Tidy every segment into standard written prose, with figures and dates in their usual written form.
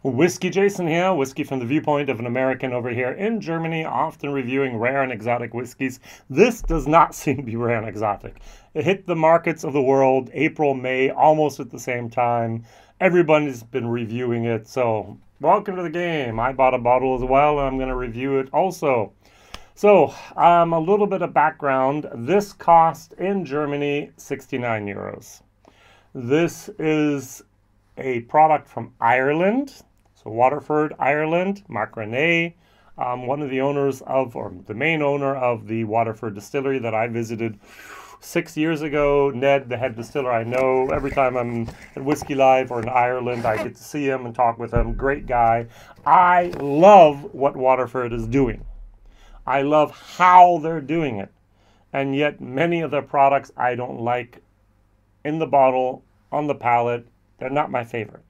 WhiskyJason here, whiskey from the viewpoint of an American over here in Germany, often reviewing rare and exotic whiskeys. This does not seem to be rare and exotic. It hit the markets of the world April, May, almost at the same time. Everybody's been reviewing it, so welcome to the game. I bought a bottle as well, and I'm going to review it also. So, a little bit of background. This cost in Germany 69 euros. This is a product from Ireland. So Waterford, Ireland, Mark Rene, one of the owners of, or the main owner of the Waterford Distillery that I visited 6 years ago. Ned, the head distiller, I know every time I'm at Whiskey Live or in Ireland, I get to see him and talk with him. Great guy. I love what Waterford is doing. I love how they're doing it. And yet many of their products I don't like in the bottle, on the palate. They're not my favorite.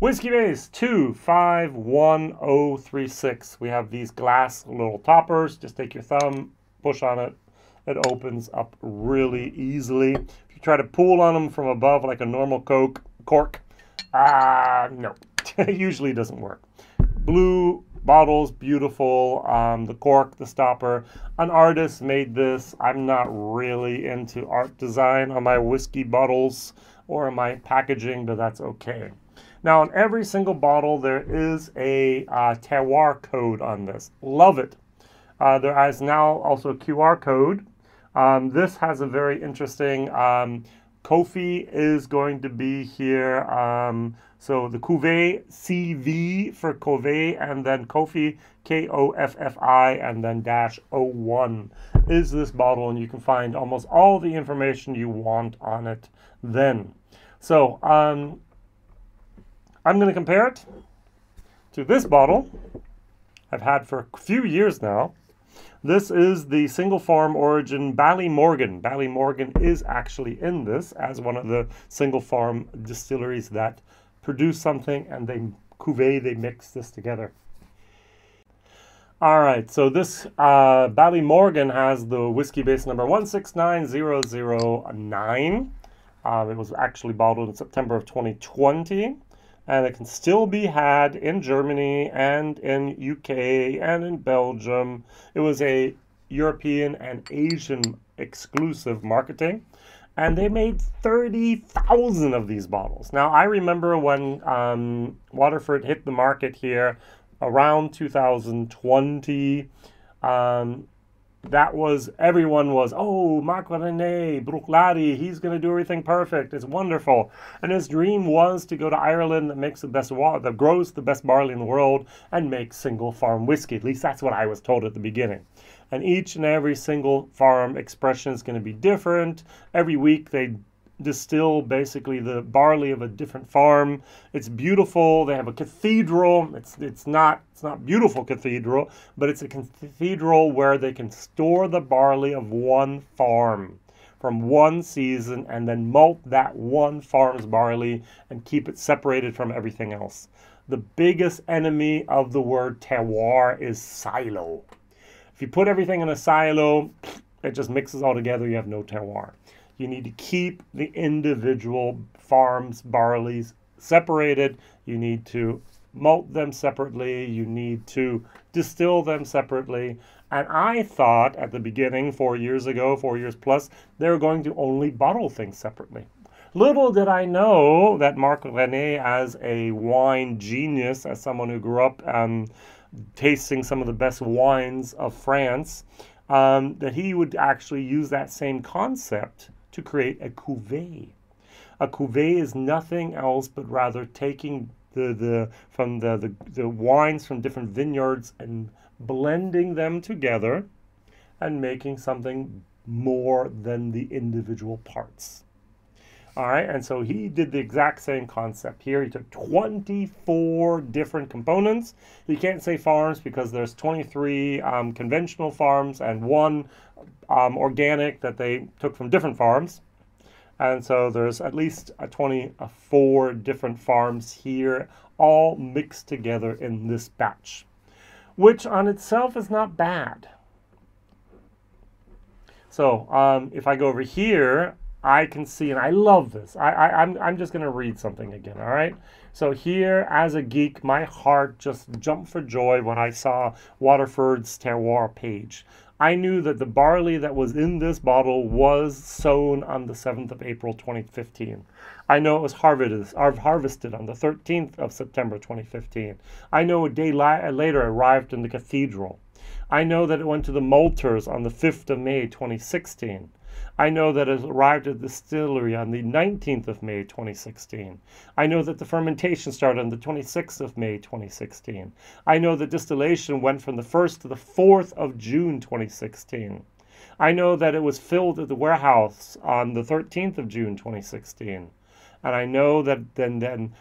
Whiskybase 251036. We have these glass little toppers. Just take your thumb, push on it. It opens up really easily. If you try to pull on them from above like a normal cork, no, it usually doesn't work. Blue bottles, beautiful. The cork, the stopper. An artist made this. I'm not really into art design on my whiskey bottles or in my packaging, but that's okay. Now, on every single bottle, there is a terroir code on this. Love it. There is now also a QR code. This has a very interesting, Koffi is going to be here. So the Cuvée, CV for Koffi, and then Koffi, Koffi, and then -01 is this bottle, and you can find almost all the information you want on it then. So, I'm going to compare it to this bottle I've had for a few years now. This is the single farm origin Ballymorgan. Ballymorgan is actually in this as one of the single farm distilleries that produce something and they mix this together. All right, so this Ballymorgan has the whiskey base number 169009. It was actually bottled in September of 2020. And it can still be had in Germany and in UK and in Belgium. It was a European and Asian exclusive marketing. And they made 30,000 of these bottles. Now, I remember when Waterford hit the market here around 2020. Everyone was, oh, Mark Rene, Bruichladdich, he's going to do everything perfect. It's wonderful. And his dream was to go to Ireland that makes the best water, that grows the best barley in the world and make single farm whiskey. At least that's what I was told at the beginning. And each and every single farm expression is going to be different. Every week they distill basically the barley of a different farm. It's beautiful. They have a cathedral. It's not beautiful cathedral, but it's a cathedral where they can store the barley of one farm from one season and then malt that one farm's barley and keep it separated from everything else. The biggest enemy of the word terroir is silo. If you put everything in a silo, it just mixes all together. You have no terroir. You need to keep the individual farms' barleys separated. You need to malt them separately. You need to distill them separately. And I thought at the beginning, 4 years ago, 4 years plus, they were going to only bottle things separately. Little did I know that Mark Rene, as a wine genius, as someone who grew up tasting some of the best wines of France, that he would actually use that same concept to create a cuvée. A cuvée is nothing else but rather taking the wines from different vineyards and blending them together and making something more than the individual parts. All right, and so he did the exact same concept here. He took 24 different components. You can't say farms because there's 23 conventional farms and one organic that they took from different farms. And so there's at least 24 different farms here, all mixed together in this batch, which on itself is not bad. So if I go over here, I can see, and I love this. I'm just going to read something again, all right? So here, as a geek, my heart just jumped for joy when I saw Waterford's terroir page. I knew that the barley that was in this bottle was sown on the 7th of April 2015. I know it was harvested on the 13th of September 2015. I know a day later arrived in the cathedral. I know that it went to the malters on the 5th of May 2016. I know that it arrived at the distillery on the 19th of May 2016. I know that the fermentation started on the 26th of May 2016. I know that distillation went from the 1st to the 4th of June 2016. I know that it was filled at the warehouse on the 13th of June 2016. And I know that then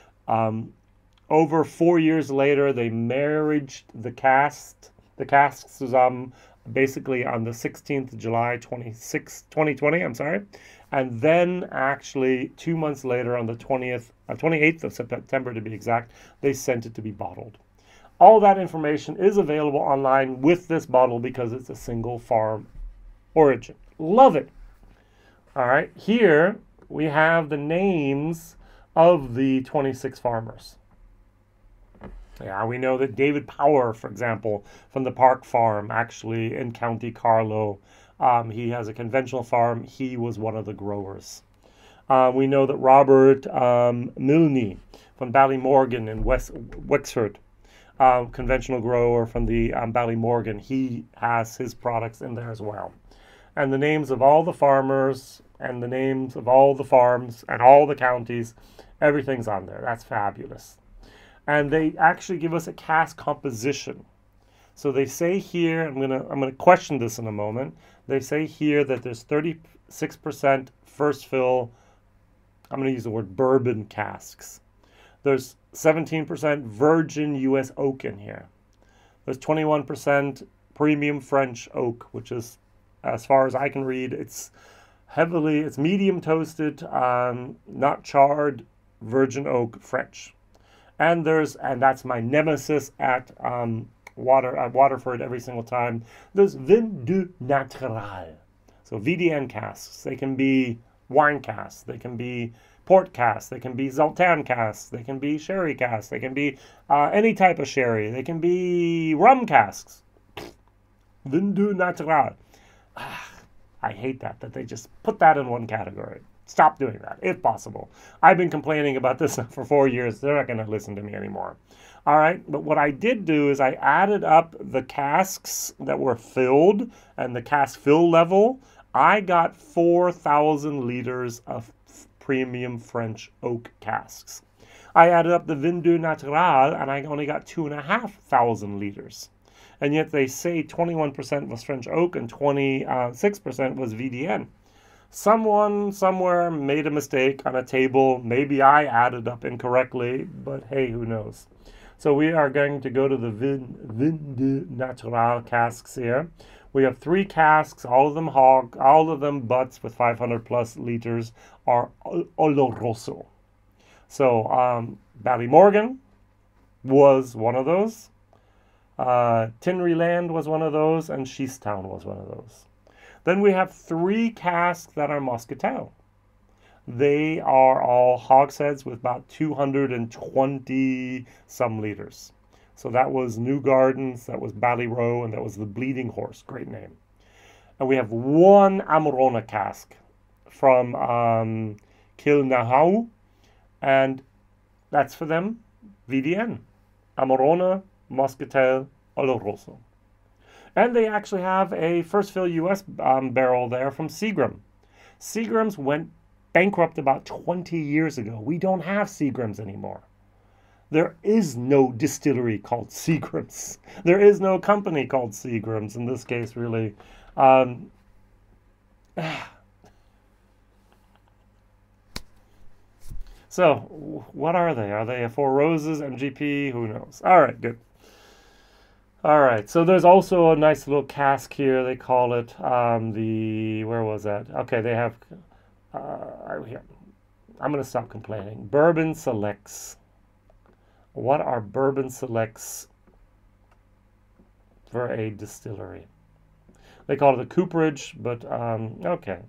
over 4 years later, they married the casks basically on the 16th of July 2020, and then actually 2 months later on the 28th of September to be exact, they sent it to be bottled. All that information is available online with this bottle because it's a single farm origin. Love it. All right, here we have the names of the 26 farmers. Yeah, we know that David Power, for example, from the Park Farm, actually in County Carlow, he has a conventional farm. He was one of the growers. We know that Robert Milne from Ballymorgan in Wexford, conventional grower from the Ballymorgan, he has his products in there as well. And the names of all the farmers and the names of all the farms and all the counties, everything's on there. That's fabulous. And they actually give us a cask composition. So they say here, I'm gonna question this in a moment. They say here that there's 36% first fill, I'm gonna use the word bourbon casks. There's 17% virgin US oak in here. There's 21% premium French oak, which is, as far as I can read, it's medium toasted, not charred, virgin oak French. And that's my nemesis at Waterford every single time. There's vin du naturel. So VDN casks. They can be wine casks. They can be port casks. They can be Zoltan casks. They can be sherry casks. They can be any type of sherry. They can be rum casks. Vin du naturel. I hate that they just put that in one category. Stop doing that, if possible. I've been complaining about this for 4 years. They're not going to listen to me anymore. All right, but what I did do is I added up the casks that were filled and the cask fill level. I got 4,000 liters of premium French oak casks. I added up the vin du naturel and I only got 2,500 liters. And yet they say 21% was French oak and 26% was VDN. Someone somewhere made a mistake on a table. Maybe I added up incorrectly, but hey, who knows? So we are going to go to the vin du naturel casks here. We have 3 casks, all of them butts with 500 plus liters are Oloroso. So Ballymorgan was one of those. Tinryland was one of those, and Sheastown was one of those. Then we have 3 casks that are Moscatel. They are all hogsheads with about 220 some liters. So that was New Gardens, that was Ballyroe, and that was the Bleeding Horse. Great name. And we have 1 Amarone cask from Kilnahau, and that's for them VDN. Amarone, Moscatel, Oloroso. And they actually have a first fill US barrel there from Seagram. Seagram's went bankrupt about 20 years ago. We don't have Seagram's anymore. There is no distillery called Seagram's. There is no company called Seagram's in this case, really. So, what are they? Are they a Four Roses, MGP? Who knows? All right, good. All right, so there's also a nice little cask here. They call it where was that? Okay, they have, here. I'm going to stop complaining. Bourbon Selects. What are Bourbon Selects for a distillery? They call it a cooperage, but okay.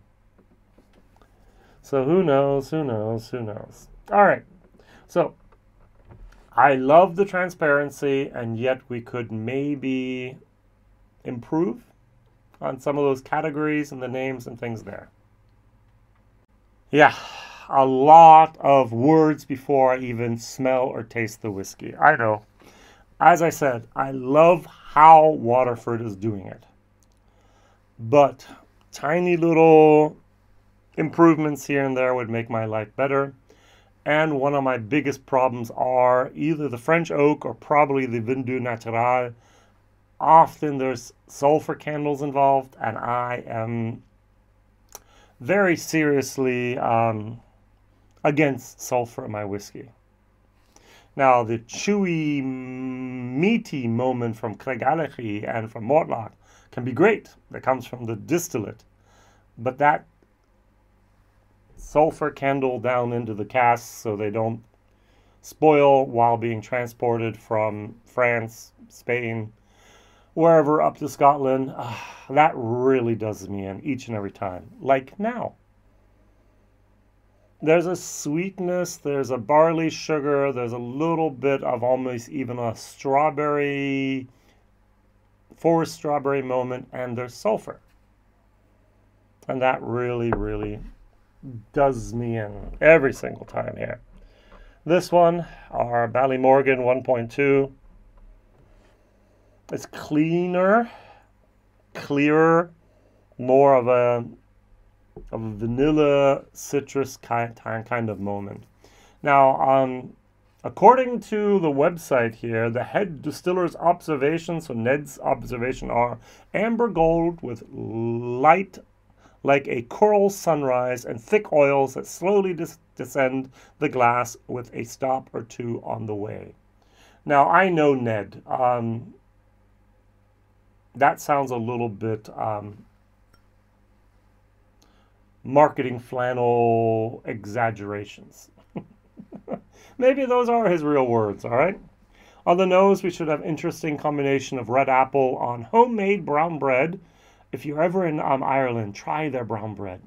So who knows? All right, so I love the transparency, and yet we could maybe improve on some of those categories and the names and things there. Yeah, a lot of words before I even smell or taste the whiskey. I know. As I said, I love how Waterford is doing it. But tiny little improvements here and there would make my life better. And one of my biggest problems are either the French oak or probably the Vin du Naturel. Often there's sulfur candles involved, and I am very seriously against sulfur in my whiskey. Now, the chewy, meaty moment from Craigellachie and from Mortlach can be great. That comes from the distillate. But that sulfur candle down into the casks so they don't spoil while being transported from France, Spain, wherever up to Scotland, that really does me in each and every time. Like now. There's a sweetness, there's a barley sugar, there's a little bit of almost even a strawberry, forest strawberry moment, and there's sulfur. And that really, really does me in every single time here. This one, our Ballymorgan 1.2. It's cleaner, clearer, more of a vanilla citrus kind of moment. Now, according to the website here, the head distiller's observations, so Ned's observation, are amber gold with light like a coral sunrise and thick oils that slowly descend the glass with a stop or two on the way. Now, I know Ned. That sounds a little bit marketing flannel exaggerations. Maybe those are his real words, all right? On the nose, we should have interesting combination of red apple on homemade brown bread. If you're ever in Ireland, try their brown bread.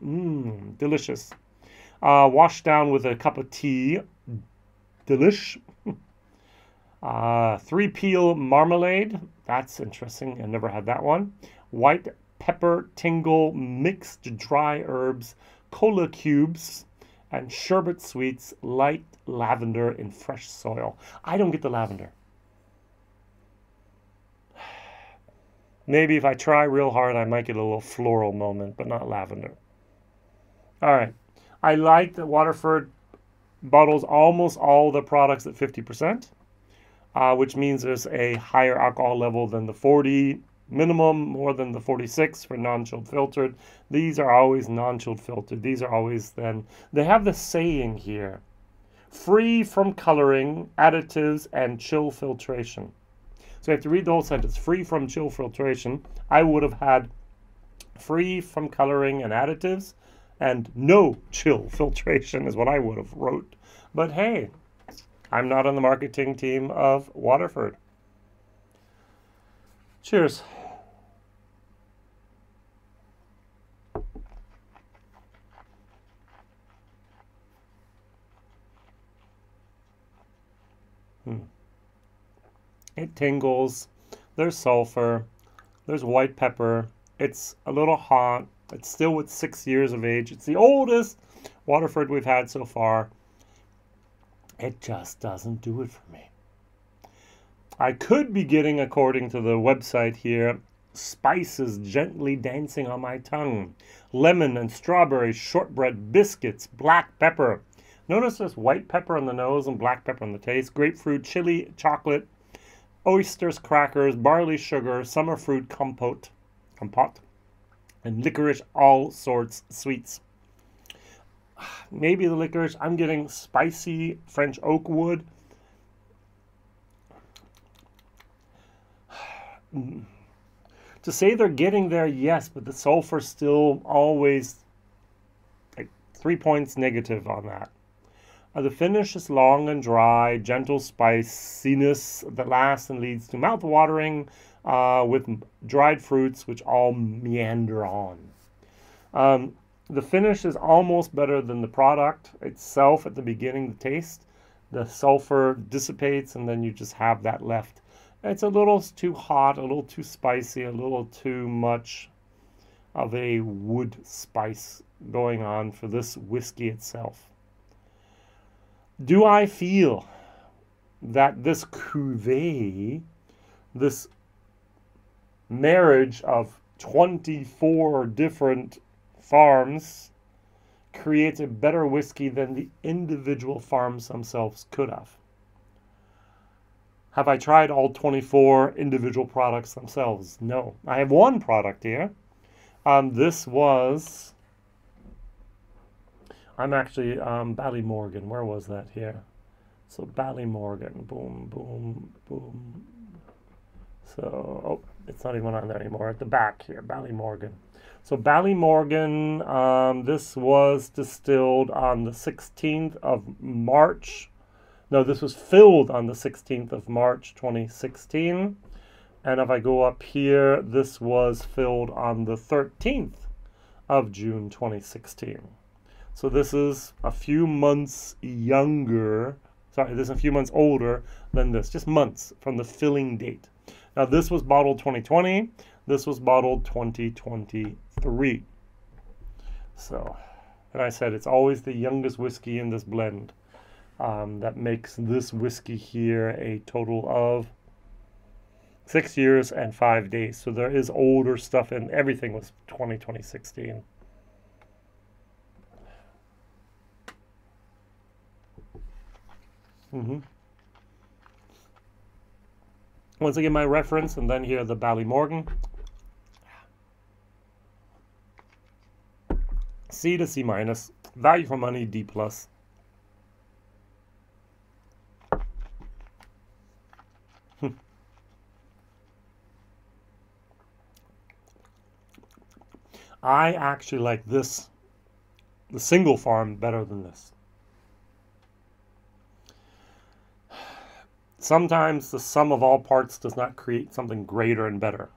Delicious. Washed down with a cup of tea. Delish. 3-peel marmalade. That's interesting. I never had that one. White pepper tingle, mixed dry herbs, cola cubes, and sherbet sweets, light lavender in fresh soil. I don't get the lavender. Maybe if I try real hard, I might get a little floral moment, but not lavender. All right. I like that Waterford bottles almost all the products at 50%, which means there's a higher alcohol level than the 40 minimum, more than the 46 for non-chilled filtered. These are always non-chilled filtered. These are always then, they have the saying here, free from coloring, additives, and chill filtration. So you have to read the whole sentence, free from chill filtration. I would have had free from coloring and additives and no chill filtration is what I would have wrote. But hey, I'm not on the marketing team of Waterford. Cheers. It tingles. There's sulfur. There's white pepper. It's a little hot. It's still with 6 years of age. It's the oldest Waterford we've had so far. It just doesn't do it for me. I could be getting, according to the website here, spices gently dancing on my tongue. Lemon and strawberry, shortbread, biscuits, black pepper. Notice there's white pepper on the nose and black pepper on the taste. Grapefruit, chili, chocolate, oysters, crackers, barley sugar, summer fruit compote, and licorice, all sorts sweets. Maybe the licorice, I'm getting spicy French oak wood. To say they're getting there, yes, but the sulfur still always like 3 points negative on that. The finish is long and dry, gentle spiciness that lasts and leads to mouth-watering with dried fruits which all meander on. The finish is almost better than the product itself at the beginning, the taste. the sulfur dissipates, and then you just have that left. It's a little too hot, a little too spicy, a little too much of a wood spice going on for this whiskey itself. Do I feel that this cuvée, this marriage of 24 different farms, creates a better whiskey than the individual farms themselves could have? Have I tried all 24 individual products themselves? No. I have one product here. This was, I'm actually, Ballymorgan. Where was that here? So Ballymorgan, boom, boom, boom. So, oh, it's not even on there anymore. At the back here, Ballymorgan. So Ballymorgan, this was distilled on the 16th of March. No, this was filled on the 16th of March, 2016. And if I go up here, this was filled on the 13th of June, 2016. So this is a few months younger. Sorry, this is a few months older than this. Just months from the filling date. Now, this was bottled 2020. This was bottled 2023. So, and I said it's always the youngest whiskey in this blend that makes this whiskey here a total of 6 years and 5 days. So there is older stuff, and everything was 2016. Once again, my reference, and then here the Ballymorgan. C to C minus, value for money, D plus. I actually like this, the single farm, better than this. Sometimes the sum of all parts does not create something greater and better.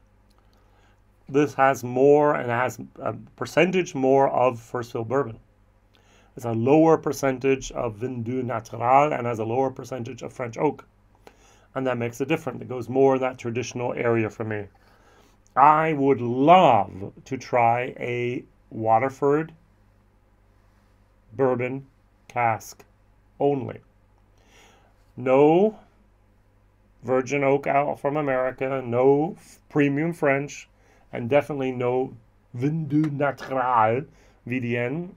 This has more, and has a percentage more of first fill bourbon. It's a lower percentage of Vin du Naturel and has a lower percentage of French oak. And that makes it different. It goes more in that traditional area for me. I would love to try a Waterford bourbon cask only. No virgin oak out from America, no premium French, and definitely no Vin du Naturel, VDN,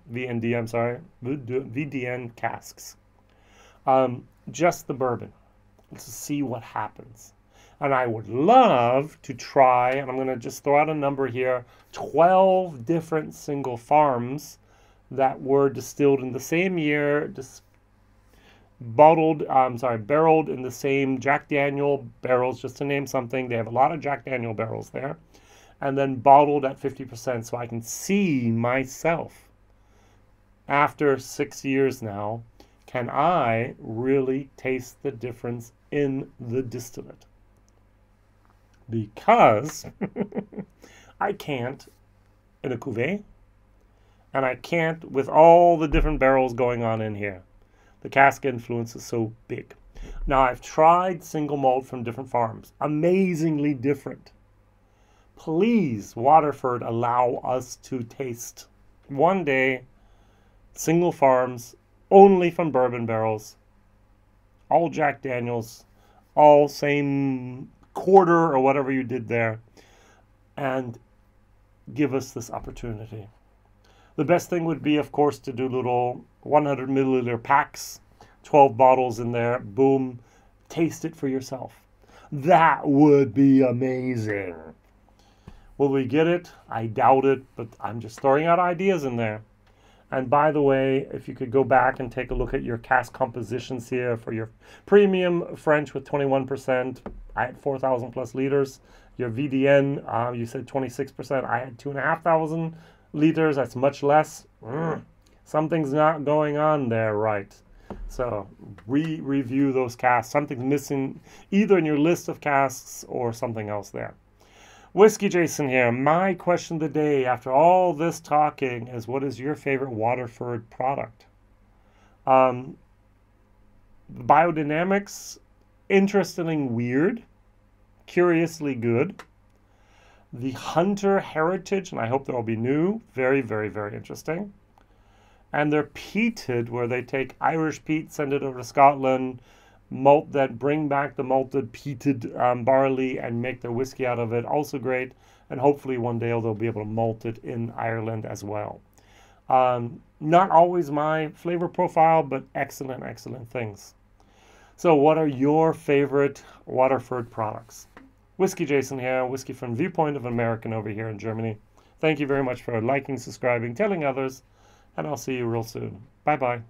I'm sorry, VDN casks. Just the bourbon, to see what happens. And I would love to try, and I'm going to just throw out a number here, 12 different single farms that were distilled in the same year, barreled in the same Jack Daniel barrels, just to name something. They have a lot of Jack Daniel barrels there. And then bottled at 50%, so I can see myself, after 6 years now, can I really taste the difference in the distillate? Because I can't in a cuvée, and I can't with all the different barrels going on in here. The cask influence is so big. Now, I've tried single malt from different farms. Amazingly different. Please, Waterford, allow us to taste one day single farms only from bourbon barrels. All Jack Daniels, all same quarter or whatever you did there, and give us this opportunity. The best thing would be, of course, to do little 100 milliliter packs, 12 bottles in there, boom, taste it for yourself. That would be amazing. Will we get it? I doubt it, but I'm just throwing out ideas in there. And by the way, if you could go back and take a look at your cask compositions here for your premium French with 21%, I had 4,000 plus liters. Your VDN, you said 26%. I had 2,500 liters. That's much less. Something's not going on there right. So review those casks. Something's missing either in your list of casks or something else there. WhiskyJason here. My question of the day after all this talking is, what is your favorite Waterford product? biodynamics, interestingly weird, curiously good. The Hunter Heritage, and I hope they'll be new, very, very, very interesting. And they're peated, where they take Irish peat, send it over to Scotland, malt that, bring back the malted peated barley and make their whiskey out of it. Also great. And hopefully one day they'll be able to malt it in Ireland as well. Not always my flavor profile, but excellent, excellent things. So what are your favorite Waterford products? WhiskyJason here, whiskey from Viewpoint of an American over here in Germany. Thank you very much for liking, subscribing, telling others, and I'll see you real soon. Bye-bye.